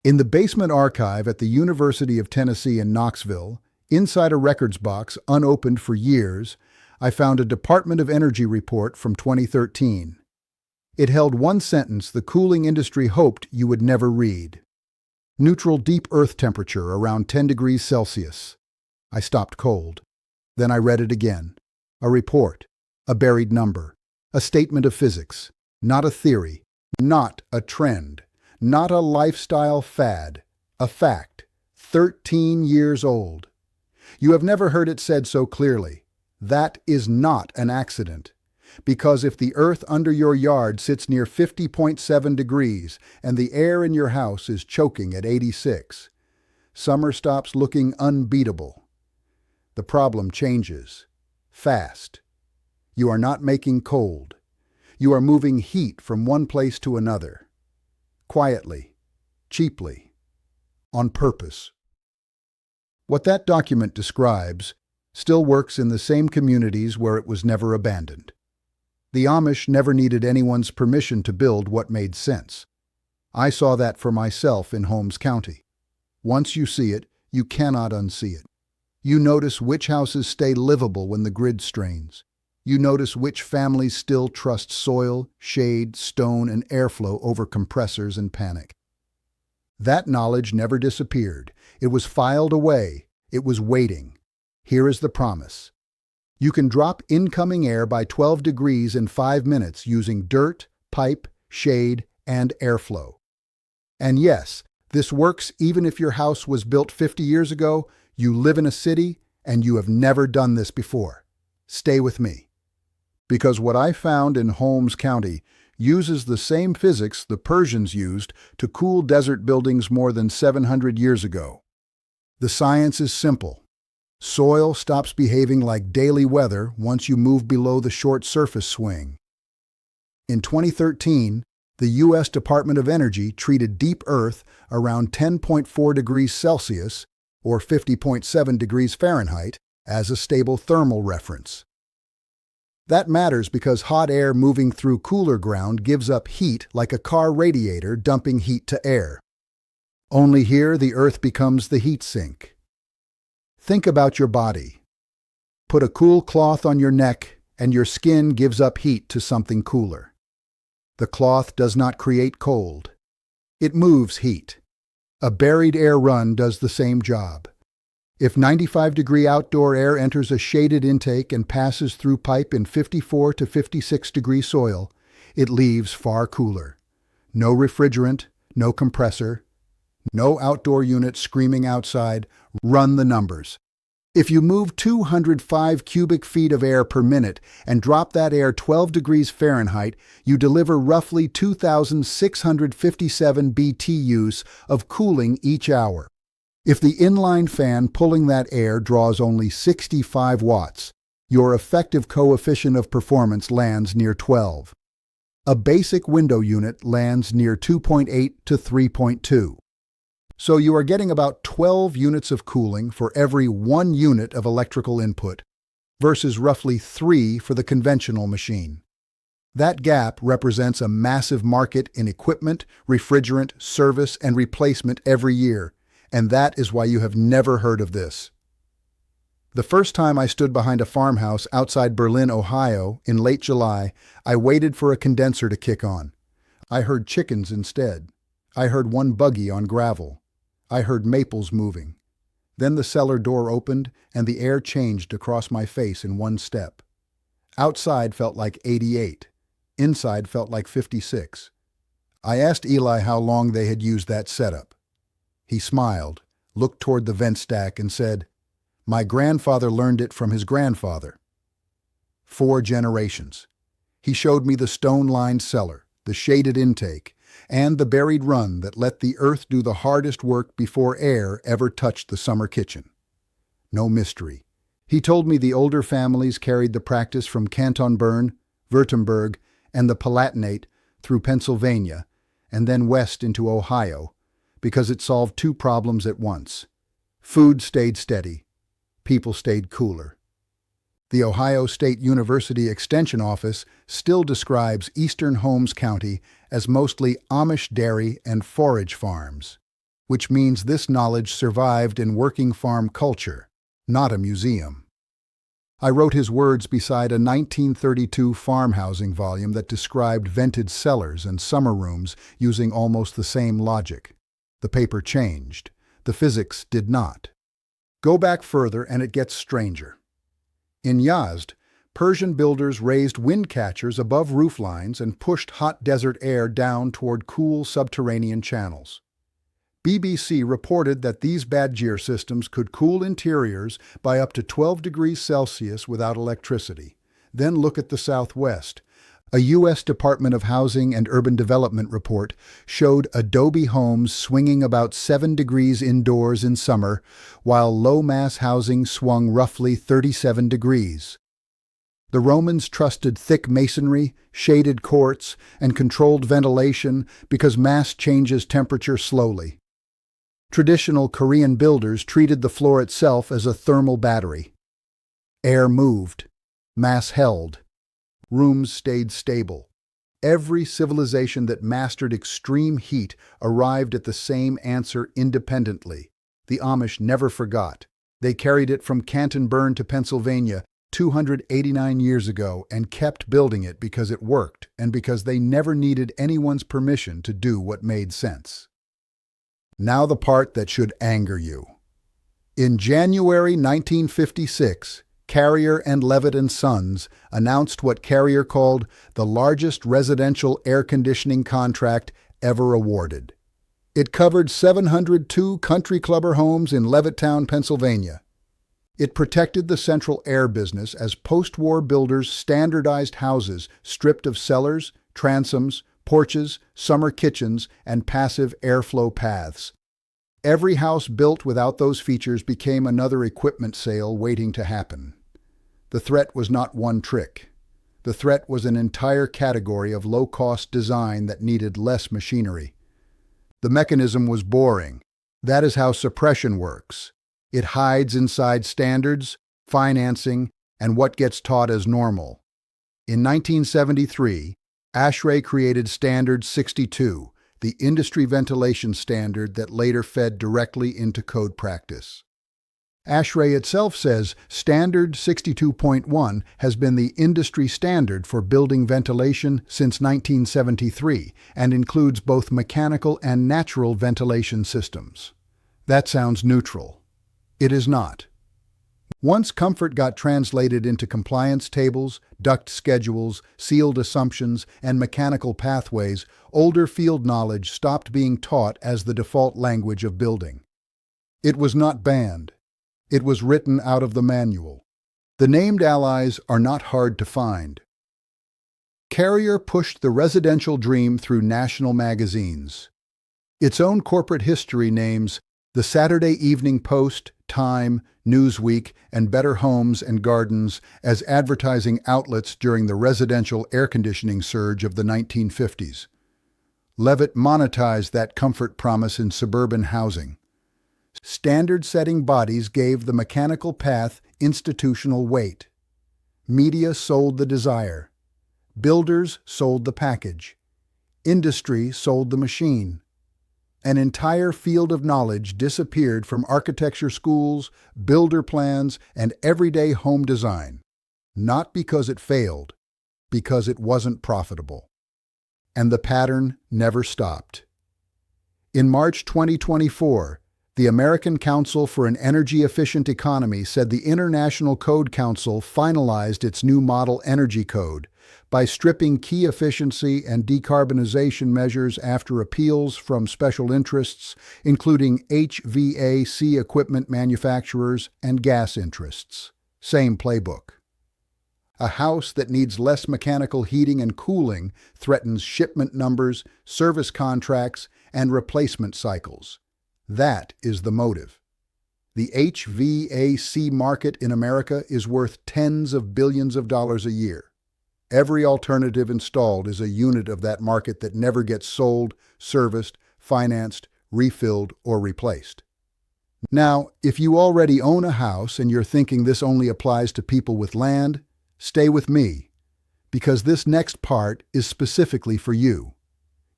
In the basement archive at the University of Tennessee in Knoxville, inside a records box unopened for years, I found a Department of Energy report from 2013. It held one sentence the cooling industry hoped you would never read. Neutral deep earth temperature around 10 degrees Celsius. I stopped cold. Then I read it again. A report, a buried number, a statement of physics, not a theory, not a trend, not a lifestyle fad, a fact, 13 years old. You have never heard it said so clearly. That is not an accident. Because if the earth under your yard sits near 50.7 degrees and the air in your house is choking at 86, summer stops looking unbeatable. The problem changes. Fast. You are not making cold. You are moving heat from one place to another. Quietly. Cheaply. On purpose. What that document describes still works in the same communities where it was never abandoned. The Amish never needed anyone's permission to build what made sense. I saw that for myself in Holmes County. Once you see it, you cannot unsee it. You notice which houses stay livable when the grid strains. You notice which families still trust soil, shade, stone, and airflow over compressors and panic. That knowledge never disappeared. It was filed away. It was waiting. Here is the promise. You can drop incoming air by 12 degrees in 5 minutes using dirt, pipe, shade, and airflow. And yes, this works even if your house was built 50 years ago, you live in a city, and you have never done this before. Stay with me. Because what I found in Holmes County uses the same physics the Persians used to cool desert buildings more than 700 years ago. The science is simple. Soil stops behaving like daily weather once you move below the short surface swing. In 2013, the U.S. Department of Energy treated deep Earth around 10.4 degrees Celsius, or 50.7 degrees Fahrenheit, as a stable thermal reference. That matters because hot air moving through cooler ground gives up heat like a car radiator dumping heat to air. Only here the Earth becomes the heat sink. Think about your body. Put a cool cloth on your neck and your skin gives up heat to something cooler. The cloth does not create cold. It moves heat. A buried air run does the same job. If 95-degree outdoor air enters a shaded intake and passes through pipe in 54 to 56-degree soil, it leaves far cooler. No refrigerant, no compressor, no outdoor unit screaming outside. Run the numbers. If you move 205 cubic feet of air per minute and drop that air 12 degrees Fahrenheit, you deliver roughly 2,657 BTUs of cooling each hour. If the inline fan pulling that air draws only 65 watts, your effective coefficient of performance lands near 12. A basic window unit lands near 2.8 to 3.2. So you are getting about 12 units of cooling for every 1 unit of electrical input, versus roughly 3 for the conventional machine. That gap represents a massive market in equipment, refrigerant, service, and replacement every year, and that is why you have never heard of this. The first time I stood behind a farmhouse outside Berlin, Ohio, in late July, I waited for a condenser to kick on. I heard chickens instead. I heard one buggy on gravel. I heard maples moving. Then the cellar door opened and the air changed across my face in one step. Outside felt like 88. Inside felt like 56. I asked Eli how long they had used that setup. He smiled, looked toward the vent stack and said, "My grandfather learned it from his grandfather." 4 generations. He showed me the stone-lined cellar, the shaded intake, and the buried run that let the earth do the hardest work before air ever touched the summer kitchen. No mystery. He told me the older families carried the practice from Canton Bern, Württemberg, and the Palatinate through Pennsylvania, and then west into Ohio, because it solved 2 problems at once. Food stayed steady. People stayed cooler. The Ohio State University Extension Office still describes eastern Holmes County as mostly Amish dairy and forage farms. which means this knowledge survived in working farm culture, not a museum. I wrote his words beside a 1932 farm housing volume that described vented cellars and summer rooms using almost the same logic. The paper changed. The physics did not. Go back further and it gets stranger. In Yazd, Persian builders raised wind catchers above roof lines and pushed hot desert air down toward cool subterranean channels. BBC reported that these Badgir systems could cool interiors by up to 12 degrees Celsius without electricity. Then look at the Southwest. A U.S. Department of Housing and Urban Development report showed adobe homes swinging about 7 degrees indoors in summer, while low-mass housing swung roughly 37 degrees. The Romans trusted thick masonry, shaded courts, and controlled ventilation because mass changes temperature slowly. Traditional Korean builders treated the floor itself as a thermal battery. Air moved. Mass held. Rooms stayed stable. Every civilization that mastered extreme heat arrived at the same answer independently. The Amish never forgot. They carried it from Canton to Pennsylvania 289 years ago and kept building it because it worked and because they never needed anyone's permission to do what made sense. Now the part that should anger you. In January 1956, Carrier and Levitt and Sons announced what Carrier called the largest residential air conditioning contract ever awarded. It covered 702 country clubber homes in Levittown, Pennsylvania. It protected the central air business as post-war builders standardized houses stripped of cellars, transoms, porches, summer kitchens, and passive airflow paths. Every house built without those features became another equipment sale waiting to happen. The threat was not one trick. The threat was an entire category of low-cost design that needed less machinery. The mechanism was boring. That is how suppression works. It hides inside standards, financing, and what gets taught as normal. In 1973, ASHRAE created Standard 62, the industry ventilation standard that later fed directly into code practice. ASHRAE itself says Standard 62.1 has been the industry standard for building ventilation since 1973 and includes both mechanical and natural ventilation systems. That sounds neutral. It is not. Once comfort got translated into compliance tables, duct schedules, sealed assumptions, and mechanical pathways, older field knowledge stopped being taught as the default language of building. It was not banned. It was written out of the manual. The named allies are not hard to find. Carrier pushed the residential dream through national magazines. Its own corporate history names the Saturday Evening Post, Time, Newsweek, and Better Homes and Gardens as advertising outlets during the residential air conditioning surge of the 1950s. Levitt monetized that comfort promise in suburban housing. Standard-setting bodies gave the mechanical path institutional weight. Media sold the desire. Builders sold the package. Industry sold the machine. An entire field of knowledge disappeared from architecture schools, builder plans, and everyday home design, not because it failed, because it wasn't profitable. And the pattern never stopped. In March 2024, the American Council for an Energy-Efficient Economy said the International Code Council finalized its new Model Energy Code by stripping key efficiency and decarbonization measures after appeals from special interests, including HVAC equipment manufacturers and gas interests. Same playbook. A house that needs less mechanical heating and cooling threatens shipment numbers, service contracts, and replacement cycles. That is the motive. The HVAC market in America is worth tens of billions of dollars a year. Every alternative installed is a unit of that market that never gets sold, serviced, financed, refilled, or replaced. Now, if you already own a house and you're thinking this only applies to people with land, stay with me, because this next part is specifically for you.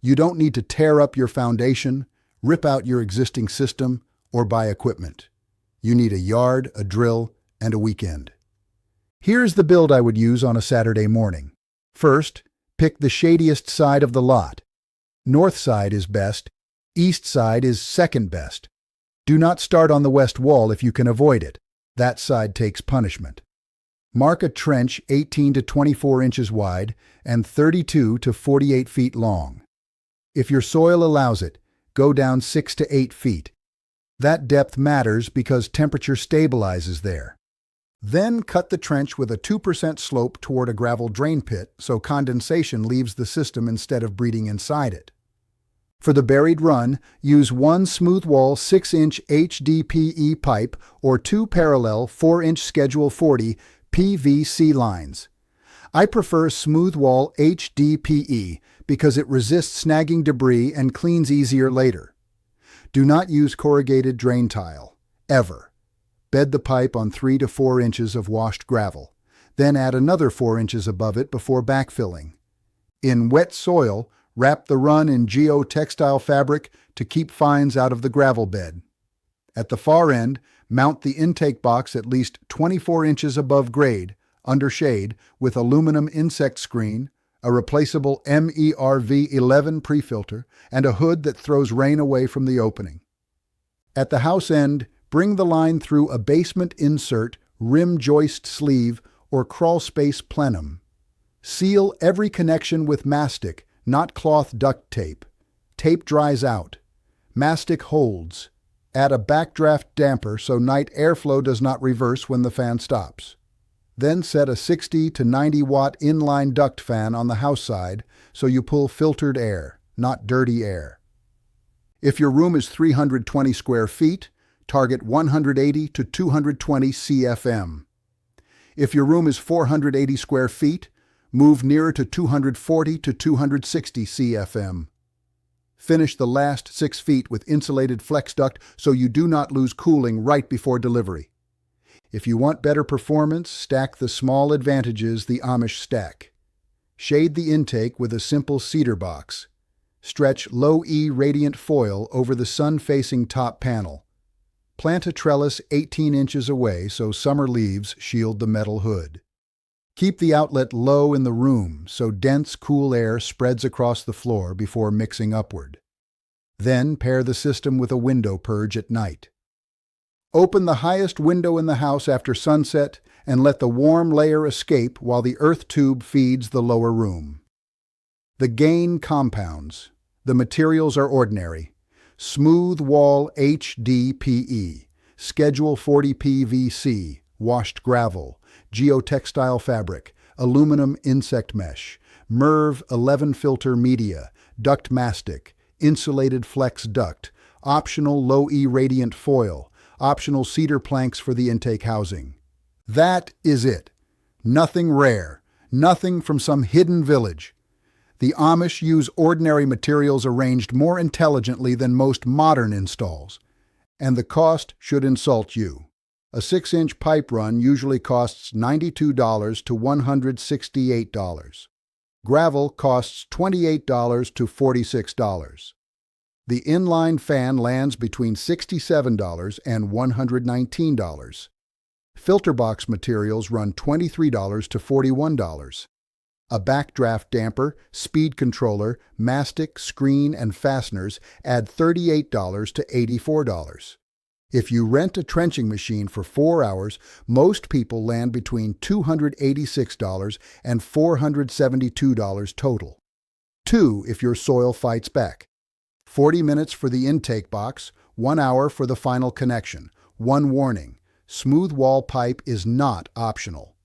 You don't need to tear up your foundation, Rip out your existing system or buy equipment. You need a yard, a drill, and a weekend. Here's the build I would use on a Saturday morning. First, pick the shadiest side of the lot. North side is best, east side is second best. Do not start on the west wall if you can avoid it. That side takes punishment. Mark a trench 18 to 24 inches wide and 32 to 48 feet long. If your soil allows it, go down 6 to 8 feet. That depth matters because temperature stabilizes there. Then cut the trench with a 2% slope toward a gravel drain pit so condensation leaves the system instead of breeding inside it. For the buried run, use one smooth wall 6-inch HDPE pipe or two parallel 4-inch Schedule 40 PVC lines. I prefer smooth wall HDPE because it resists snagging debris and cleans easier later. Do not use corrugated drain tile, ever. Bed the pipe on 3 to 4 inches of washed gravel, then add another 4 inches above it before backfilling. In wet soil, wrap the run in geotextile fabric to keep fines out of the gravel bed. At the far end, mount the intake box at least 24 inches above grade, under shade, with aluminum insect screen, a replaceable MERV11 pre-filter, and a hood that throws rain away from the opening. At the house end, bring the line through a basement insert, rim joist sleeve, or crawl space plenum. Seal every connection with mastic, not cloth duct tape. Tape dries out. Mastic holds. Add a backdraft damper so night airflow does not reverse when the fan stops. Then set a 60 to 90 watt inline duct fan on the house side so you pull filtered air, not dirty air. If your room is 320 square feet, target 180 to 220 CFM. If your room is 480 square feet, move nearer to 240 to 260 CFM. Finish the last 6 feet with insulated flex duct so you do not lose cooling right before delivery. If you want better performance, stack the small advantages the Amish stack. Shade the intake with a simple cedar box. Stretch low-E radiant foil over the sun-facing top panel. Plant a trellis 18 inches away so summer leaves shield the metal hood. Keep the outlet low in the room so dense, cool air spreads across the floor before mixing upward. Then pair the system with a window purge at night. Open the highest window in the house after sunset and let the warm layer escape while the earth tube feeds the lower room. The gain compounds. The materials are ordinary. Smooth wall HDPE, Schedule 40 PVC, washed gravel, geotextile fabric, aluminum insect mesh, MERV 11 filter media, duct mastic, insulated flex duct, optional low-E radiant foil, optional cedar planks for the intake housing. That is it. Nothing rare, nothing from some hidden village. The Amish use ordinary materials arranged more intelligently than most modern installs, and the cost should insult you. A 6-inch pipe run usually costs $92 to $168. Gravel costs $28 to $46. The inline fan lands between $67 and $119. Filter box materials run $23 to $41. A backdraft damper, speed controller, mastic, screen, and fasteners add $38 to $84. If you rent a trenching machine for 4 hours, most people land between $286 and $472 total. 2 if your soil fights back. 40 minutes for the intake box, 1 hour for the final connection. One warning, smooth wall pipe is not optional.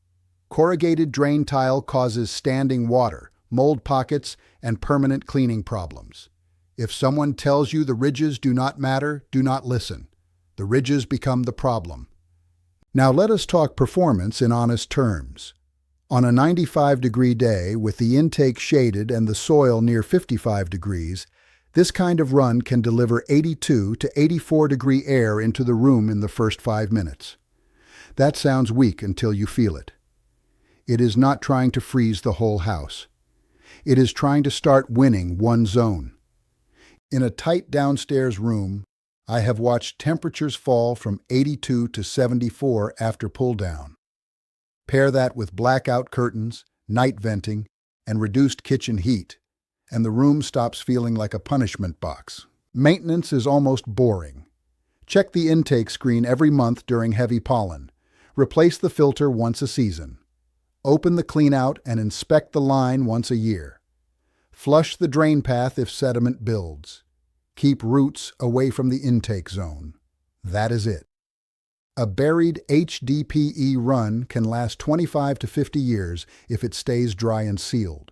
Corrugated drain tile causes standing water, mold pockets, and permanent cleaning problems. If someone tells you the ridges do not matter, do not listen. The ridges become the problem. Now let us talk performance in honest terms. On a 95-degree day, with the intake shaded and the soil near 55 degrees, this kind of run can deliver 82 to 84-degree air into the room in the first 5 minutes. That sounds weak until you feel it. It is not trying to freeze the whole house. It is trying to start winning one zone. In a tight downstairs room, I have watched temperatures fall from 82 to 74 after pull-down. Pair that with blackout curtains, night venting, and reduced kitchen heat, and the room stops feeling like a punishment box. Maintenance is almost boring. Check the intake screen every month during heavy pollen. Replace the filter once a season. Open the cleanout and inspect the line once a year. Flush the drain path if sediment builds. Keep roots away from the intake zone. That is it. A buried HDPE run can last 25 to 50 years if it stays dry and sealed.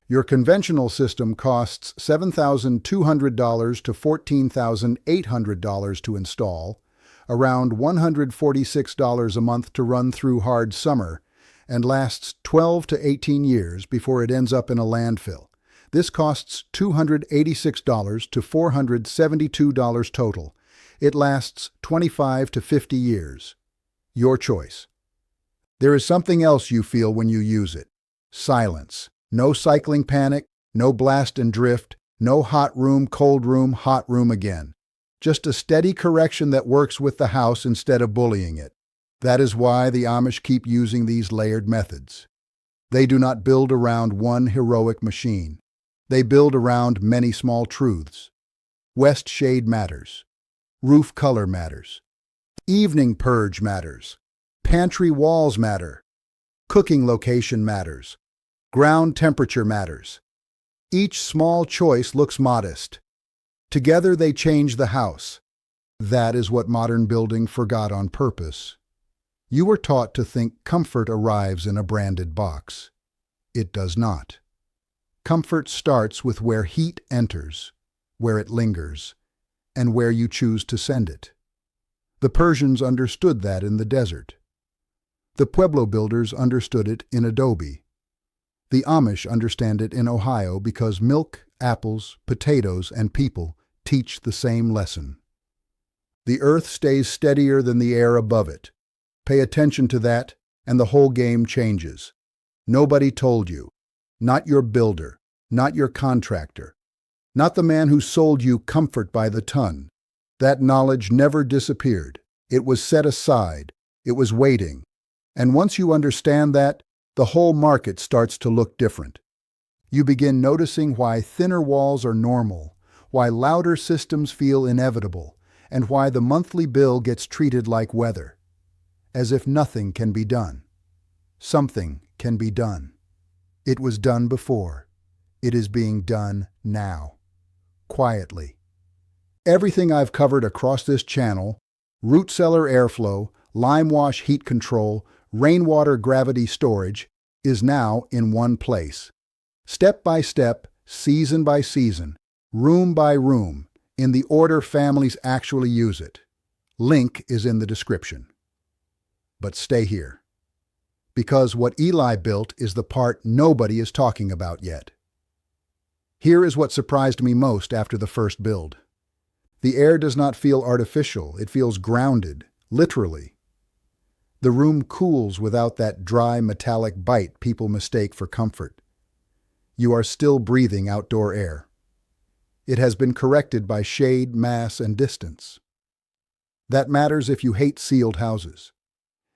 Your conventional system costs $7,200 to $14,800 to install, around $146 a month to run through hard summer, and lasts 12 to 18 years before it ends up in a landfill. This costs $286 to $472 total. It lasts 25 to 50 years. Your choice. There is something else you feel when you use it. Silence. No cycling panic, no blast and drift, no hot room, cold room, hot room again. Just a steady correction that works with the house instead of bullying it. That is why the Amish keep using these layered methods. They do not build around one heroic machine. They build around many small truths. West shade matters. Roof color matters. Evening purge matters. Pantry walls matter. Cooking location matters. Ground temperature matters. Each small choice looks modest. Together they change the house. That is what modern building forgot on purpose. You were taught to think comfort arrives in a branded box. It does not. Comfort starts with where heat enters, where it lingers, and where you choose to send it. The Persians understood that in the desert. The Pueblo builders understood it in adobe. The Amish understand it in Ohio because milk, apples, potatoes, and people teach the same lesson. The earth stays steadier than the air above it. Pay attention to that, and the whole game changes. Nobody told you. Not your builder, not your contractor, not the man who sold you comfort by the ton. That knowledge never disappeared. It was set aside. It was waiting. And once you understand that, the whole market starts to look different. You begin noticing why thinner walls are normal, why louder systems feel inevitable, and why the monthly bill gets treated like weather, as if nothing can be done. Something can be done. It was done before. It is being done now. Quietly. Everything I've covered across this channel, root cellar airflow, lime wash heat control, rainwater gravity storage, is now in one place. Step by step, season by season, room by room, in the order families actually use it. Link is in the description. But stay here. Because what Eli built is the part nobody is talking about yet. Here is what surprised me most after the first build. The air does not feel artificial, it feels grounded, literally. The room cools without that dry, metallic bite people mistake for comfort. You are still breathing outdoor air. It has been corrected by shade, mass, and distance. That matters if you hate sealed houses.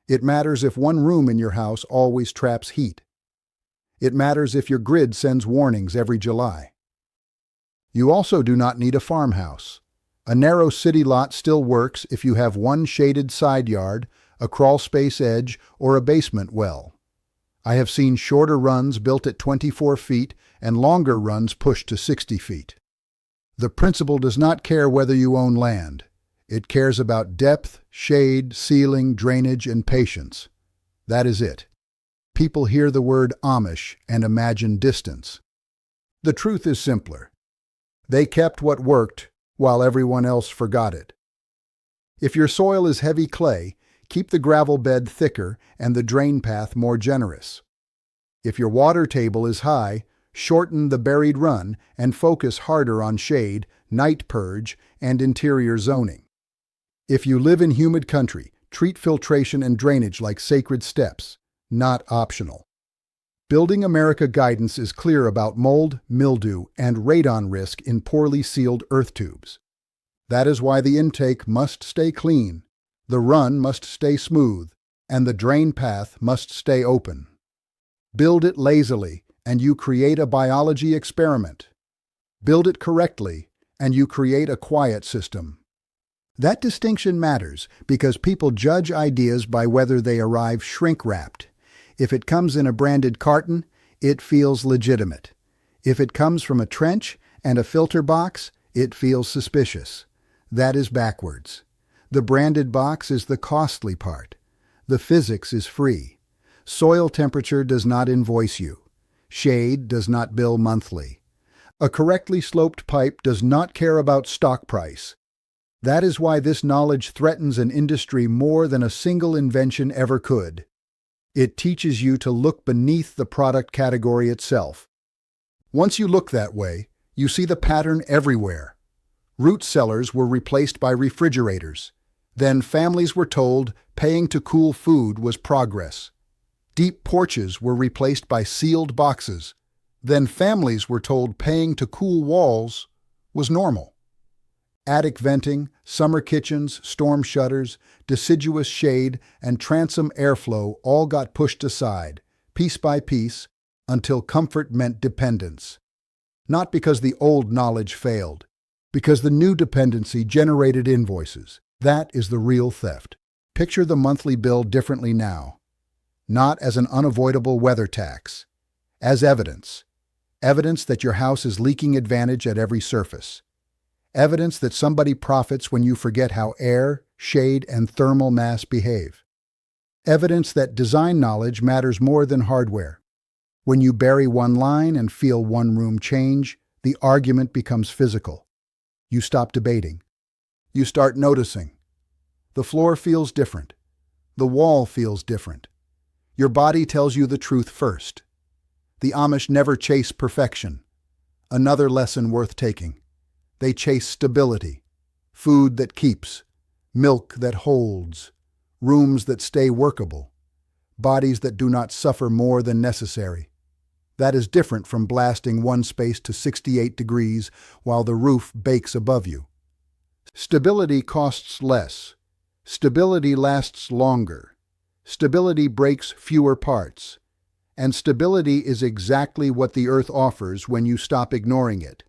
It matters if one room in your house always traps heat. It matters if your grid sends warnings every July. You also do not need a farmhouse. A narrow city lot still works if you have one shaded side yard, a crawl space edge, or a basement well. I have seen shorter runs built at 24 feet and longer runs pushed to 60 feet. The principle does not care whether you own land. It cares about depth, shade, ceiling, drainage, and patience. That is it. People hear the word Amish and imagine distance. The truth is simpler. They kept what worked while everyone else forgot it. If your soil is heavy clay, keep the gravel bed thicker and the drain path more generous. If your water table is high, shorten the buried run and focus harder on shade, night purge, and interior zoning. If you live in humid country, treat filtration and drainage like sacred steps, not optional. Building America guidance is clear about mold, mildew, and radon risk in poorly sealed earth tubes. That is why the intake must stay clean, the run must stay smooth, and the drain path must stay open. Build it lazily, and you create a biology experiment. Build it correctly, and you create a quiet system. That distinction matters because people judge ideas by whether they arrive shrink-wrapped. If it comes in a branded carton, it feels legitimate. If it comes from a trench and a filter box, it feels suspicious. That is backwards. The branded box is the costly part. The physics is free. Soil temperature does not invoice you. Shade does not bill monthly. A correctly sloped pipe does not care about stock price. That is why this knowledge threatens an industry more than a single invention ever could. It teaches you to look beneath the product category itself. Once you look that way, you see the pattern everywhere. Root cellars were replaced by refrigerators. Then families were told paying to cool food was progress. Deep porches were replaced by sealed boxes. Then families were told paying to cool walls was normal. Attic venting, summer kitchens, storm shutters, deciduous shade, and transom airflow all got pushed aside, piece by piece, until comfort meant dependence. Not because the old knowledge failed, because the new dependency generated invoices. That is the real theft. Picture the monthly bill differently now. Not as an unavoidable weather tax. As evidence. Evidence that your house is leaking advantage at every surface. Evidence that somebody profits when you forget how air, shade, and thermal mass behave. Evidence that design knowledge matters more than hardware. When you bury one line and feel one room change, the argument becomes physical. You stop debating. You start noticing. The floor feels different. The wall feels different. Your body tells you the truth first. The Amish never chase perfection. Another lesson worth taking. They chase stability, food that keeps, milk that holds, rooms that stay workable, bodies that do not suffer more than necessary. That is different from blasting one space to 68 degrees while the roof bakes above you. Stability costs less. Stability lasts longer. Stability breaks fewer parts. And stability is exactly what the earth offers when you stop ignoring it.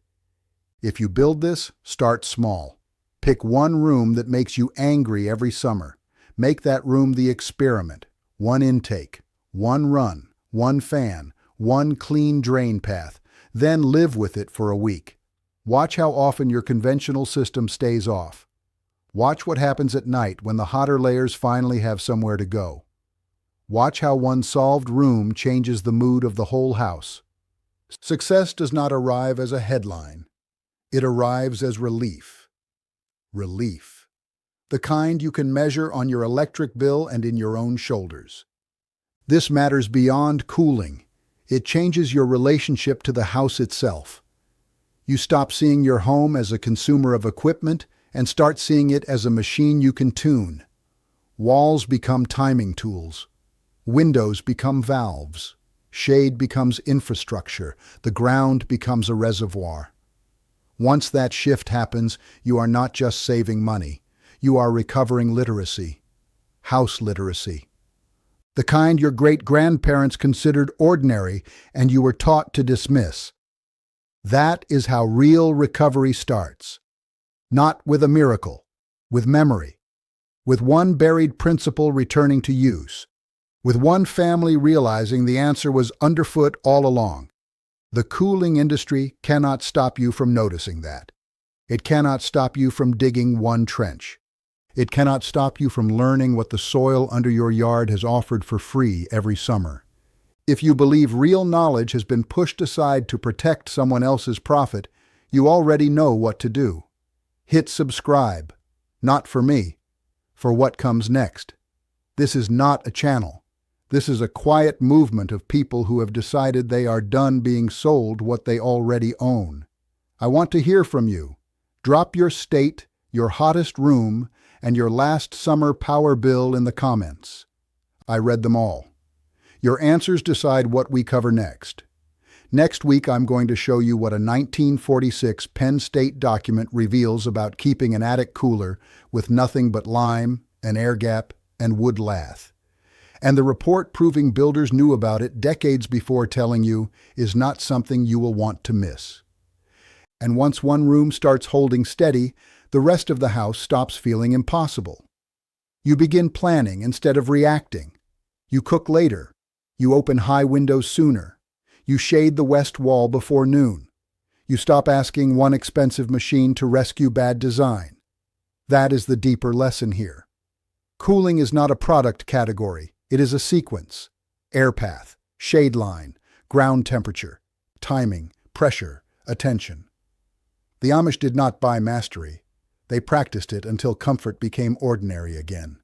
If you build this, start small. Pick one room that makes you angry every summer. Make that room the experiment. One intake, one run, one fan, one clean drain path. Then live with it for a week. Watch how often your conventional system stays off. Watch what happens at night when the hotter layers finally have somewhere to go. Watch how one solved room changes the mood of the whole house. Success does not arrive as a headline. It arrives as relief. Relief. The kind you can measure on your electric bill and in your own shoulders. This matters beyond cooling. It changes your relationship to the house itself. You stop seeing your home as a consumer of equipment and start seeing it as a machine you can tune. Walls become timing tools. Windows become valves. Shade becomes infrastructure. The ground becomes a reservoir. Once that shift happens, you are not just saving money. You are recovering literacy. House literacy. The kind your great-grandparents considered ordinary and you were taught to dismiss. That is how real recovery starts. Not with a miracle, with memory. With one buried principle returning to use. With one family realizing the answer was underfoot all along. The cooling industry cannot stop you from noticing that. It cannot stop you from digging one trench. It cannot stop you from learning what the soil under your yard has offered for free every summer. If you believe real knowledge has been pushed aside to protect someone else's profit, you already know what to do. Hit subscribe. Not for me. For what comes next. This is not a channel. This is a quiet movement of people who have decided they are done being sold what they already own. I want to hear from you. Drop your state, your hottest room, and your last summer power bill in the comments. I read them all. Your answers decide what we cover next. Next week, I'm going to show you what a 1946 Penn State document reveals about keeping an attic cooler with nothing but lime, an air gap, and wood lath. And the report proving builders knew about it decades before telling you is not something you will want to miss. And once one room starts holding steady, the rest of the house stops feeling impossible. You begin planning instead of reacting. You cook later. You open high windows sooner. You shade the west wall before noon. You stop asking one expensive machine to rescue bad design. That is the deeper lesson here. Cooling is not a product category. It is a sequence. Air path, shade line, ground temperature, timing, pressure, attention. The Amish did not buy mastery. They practiced it until comfort became ordinary again.